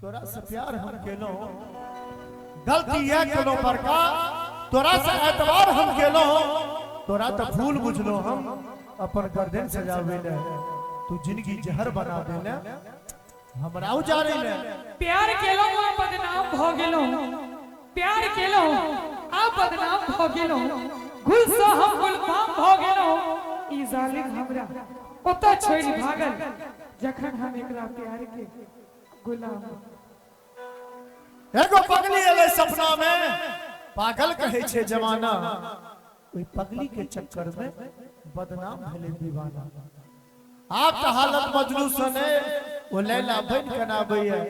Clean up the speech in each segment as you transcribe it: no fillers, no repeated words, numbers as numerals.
तोरा से प्यार हम केलो गलती है केलो बड़का तोरा से एतबार हम केलो तोरा तो भूल बुझलो हम अपन गर्दन सजावे ले तू जिंदगी जहर बना देले हमरा उजारे ले प्यार केलो आ बदनाम भ गेलो प्यार केलो आ बदनाम भ गेलो गुल से हम गुलफाम भ गेलो ई जालिम हमरा ओता छोड़ भागल जखन हम एकरा प्यार के गुलाम एगो पगली एले सपना में पागल कहे छे जमाना ओई पगली के चक्कर में बदनाम भेले दीवाना आप त हालत मजनू सने ओ लैला बन कनाबै है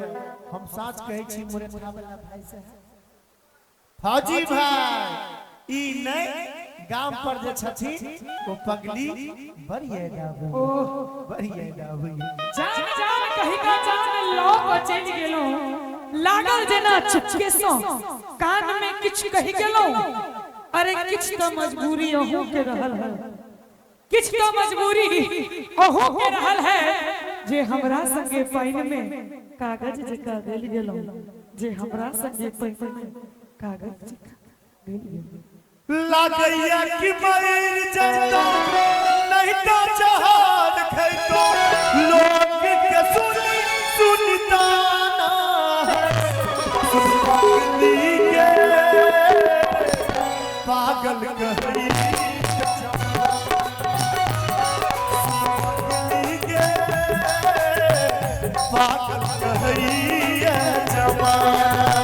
हम साच कहे छी मोरे वाला भाई से फौजी भाई ई नहीं गांव पर जे छथि ओ पगली बरिए गाबै बरिए गाबै जान जान कहि का जान लो चल गेलो लागल जेना चुपके सो कान में किछ कहि गेलो अरे किछ तो मजबूरी ओहो के रहल है किछ तो मजबूरी ओहो के रहल है जे हमरा संगे पाइन में कागज जका देल गेलो जे हमरा संगे पाइन में कागज जका देल गेलो लागैया कि मर जतो नहीं तो जहान खैतो लोग के सुनी सुनता ना है पगली के पागल कही पागल कही जमाना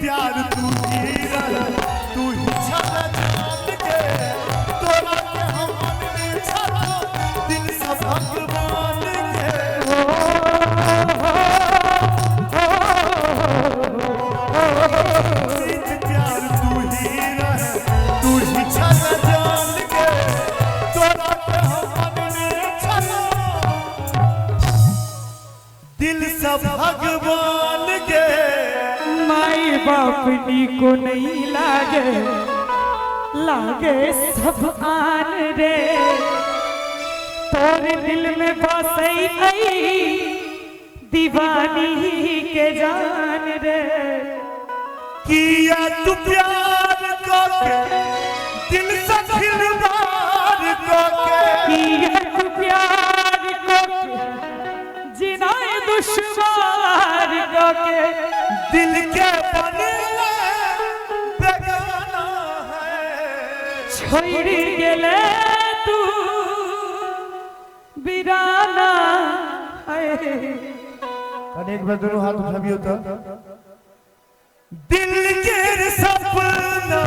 प्यार तू ही तू ही छला जान के तोरा के हम छला दिल से भगवान के प्यार तू ही छला जान के तोरा के हम छला दिल से भगवान के माई बापनी को नहीं लागे लागे सब आन रे तोरे दिल में बसई दीवानी के जान रे किया तू प्यार करके दिल से खिलवाड़ करके किया तू प्यार करके जिना दुश्वार करके दिल के बने बेगाना है छोड़ गेले तू बिराना है अनेक बार दोनों हाथ उठाबियो तो दिल के सपना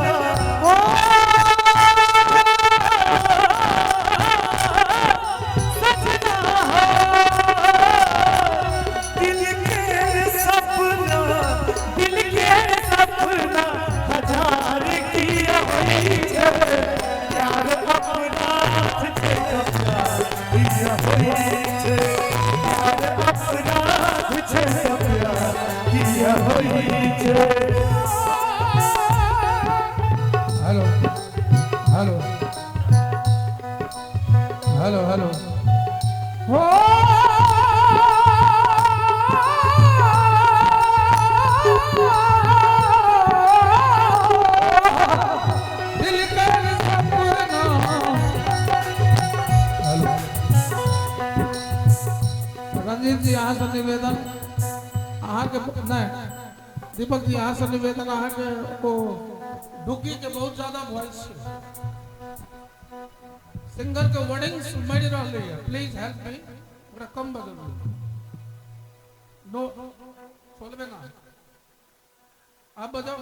दीपक जी यहाँ से निवेदन है कि वो डुग्गी के बहुत ज्यादा वॉइस सिंगर के वर्डिंग्स मर रही है। प्लीज हेल्प मी, थोड़ा कम बदल नो बोलबे ना आप बजाओ।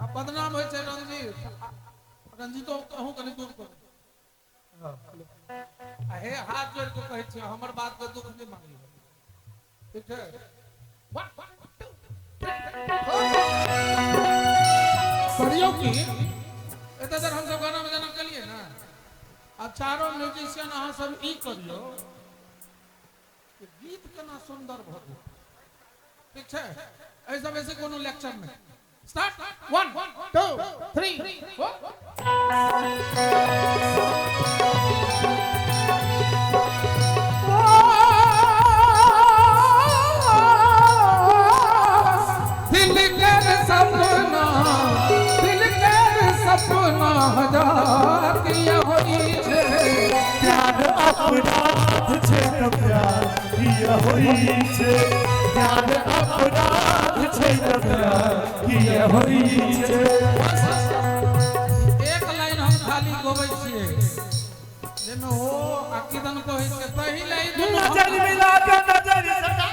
अब बदनाम हो रंजीतो कहूँ कनी दूर करो। हे हाथ जोड़ के कहै छी हमर बात के दुख नहीं मांगी, ठीक है? करियो की एते देर हम सब गाना बजाना कलिए ना, अब चारों म्यूजिशियन अहाँ सब ई करियो कि गीत केना सुंदर भ गेल, ठीक है? ऐसा वैसे कोनो लेक्चर में स्टार्ट 1 2 3 4 सपना हजार किया होई छे प्यार अपराध छे न प्यार किया होई छे, प्यार अपराध छे न प्यार किया होई छे। एक लाइन हम खाली गाबै छियै जेमे हो अकीदन कहै छै पहिले नजर मिला के नजर सटा,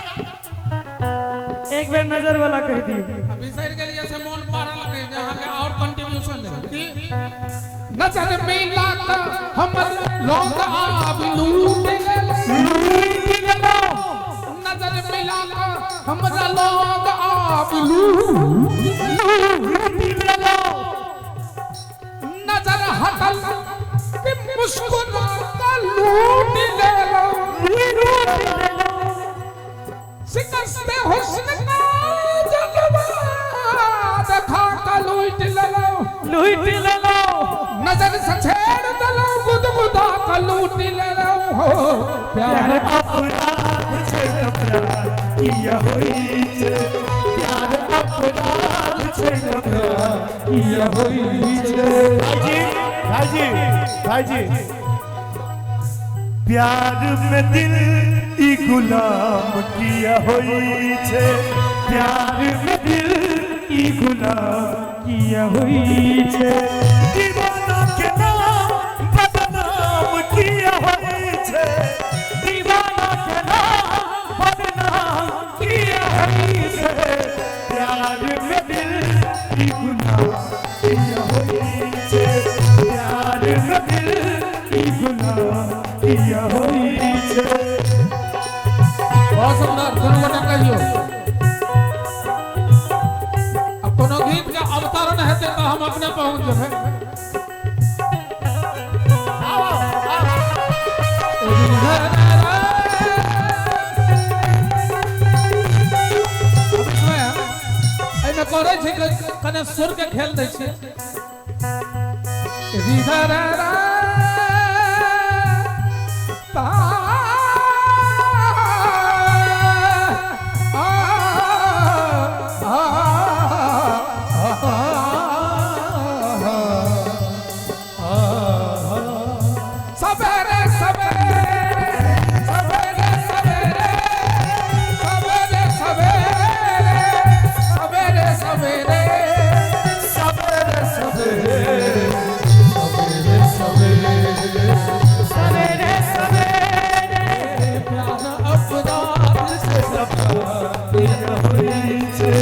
एक बार नजर वाला कह दी। अभी सर के लिए से मोन पारा लगे जहां के और कंट्रीब्यूशन है कि नजर मिला के हमर लोग आप लूट ले, नजर मिला के हमरा लोग आप लूट ले, नजर हटल कि मुस्कुरा के लूट ले लो, शिकस्ते हुस्न का जलवा देखा का लूट ले लो, नजर से छेड़ दे लो गुदगुदा का लूट ले लो। हो प्यार अपराध छे न प्यार किया होई छे, प्यार अपराध छे न प्यार किया होई छे। भाईजी प्यार में दिल ई गुलाम किया होई छे, प्यार में दिल ई गुलाम किया होई छे। दीवाना के नाम बदनाम किया होई छे, दीवाना के नाम बदनाम किया होई छे। प्यार में दिल ई गुलाम किया होई छे, प्यार में दिल ई गुलाम किया होई छे। बहुत सुंदर गुनगुना कहियो। अब कोनो गीत के अवतरण हेते तो हम अपने पहुंच जेबै। एमे करे छै कने सुर के खेल दै छै। प्यार अपराध छे न प्यार किया होई छे।